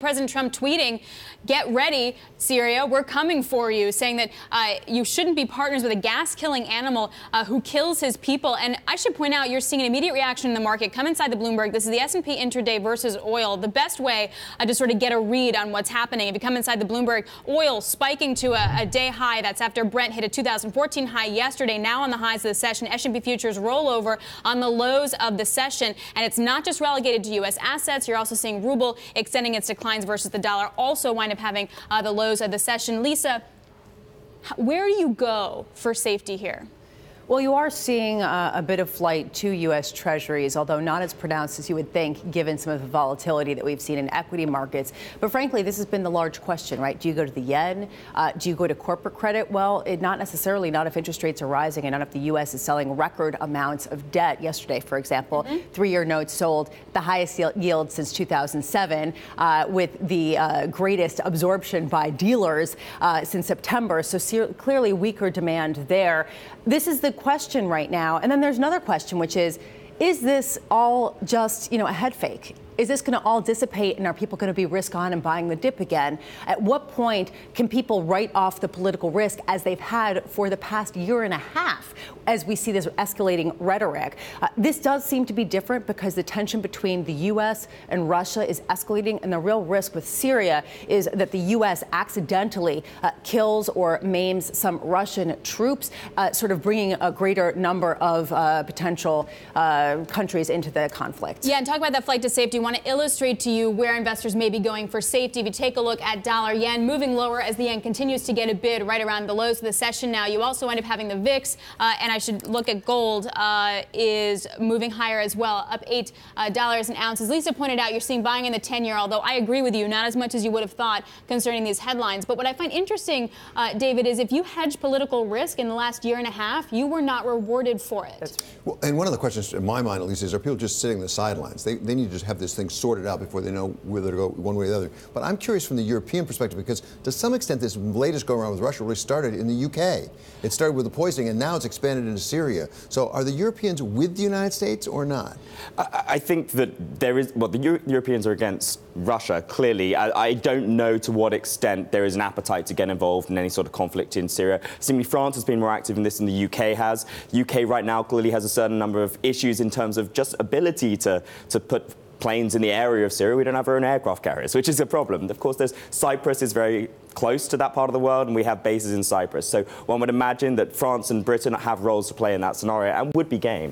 President Trump tweeting, "Get ready, Syria, we're coming for you," saying that you shouldn't be partners with a gas-killing animal who kills his people. And I should point out, you're seeing an immediate reaction in the market. Come inside the Bloomberg. This is the S&P intraday versus oil. The best way to sort of get a read on what's happening. If you come inside the Bloomberg, oil spiking to a day high. That's after Brent hit a 2014 high yesterday. Now on the highs of the session, S&P futures roll over on the lows of the session. And it's not just relegated to U.S. assets. You're also seeing ruble extending its decline versus the dollar also wind up having the lows of the session. Lisa, where do you go for safety here? Well, you are seeing a bit of flight to U.S. Treasuries, although not as pronounced as you would think, given some of the volatility that we've seen in equity markets. But frankly, this has been the large question, right? Do you go to the yen? Do you go to corporate credit? Well, not necessarily, not if interest rates are rising and not if the U.S. is selling record amounts of debt. Yesterday, for example, three-year notes sold the highest yield since 2007, with the greatest absorption by dealers since September. So clearly weaker demand there. This is the question right now. And then there's another question, which is this all just, a head fake? Is this going to all dissipate and are people going to be risk on and buying the dip again? At what point can people write off the political risk as they've had for the past year and a half as we see this escalating rhetoric? This does seem to be different because the tension between the U.S. and Russia is escalating, and the real risk with Syria is that the U.S. accidentally kills or maims some Russian troops, sort of bringing a greater number of potential countries into the conflict. Yeah, and talk about that flight to safety. I want to illustrate to you where investors may be going for safety. If you take a look at dollar yen moving lower as the yen continues to get a bid right around the lows of the session now. You also end up having the VIX, and I should look at gold, is moving higher as well, up $8 an ounce. As Lisa pointed out, you're seeing buying in the 10-year, although I agree with you, not as much as you would have thought concerning these headlines. But what I find interesting, David, is if you hedge political risk in the last year and a half, you were not rewarded for it. Well, and one of the questions, in my mind at least, is are people just sitting on the sidelines? They need to just have this thing sorted out before they know whether to go one way or the other. But I'm curious from the European perspective, because to some extent this latest go-around with Russia really started in the UK. It started with the poisoning, and now it's expanded into Syria. So are the Europeans with the United States or not? I think that there is, well, the Europeans are against Russia, clearly. I don't know to what extent there is an appetite to get involved in any sort of conflict in Syria. Seemingly France has been more active in this than the UK has. The UK right now clearly has a certain number of issues in terms of just ability to put planes in the area of Syria. We don't have our own aircraft carriers, which is a problem. Of course, Cyprus is very close to that part of the world, and we have bases in Cyprus. So one would imagine that France and Britain have roles to play in that scenario and would be game.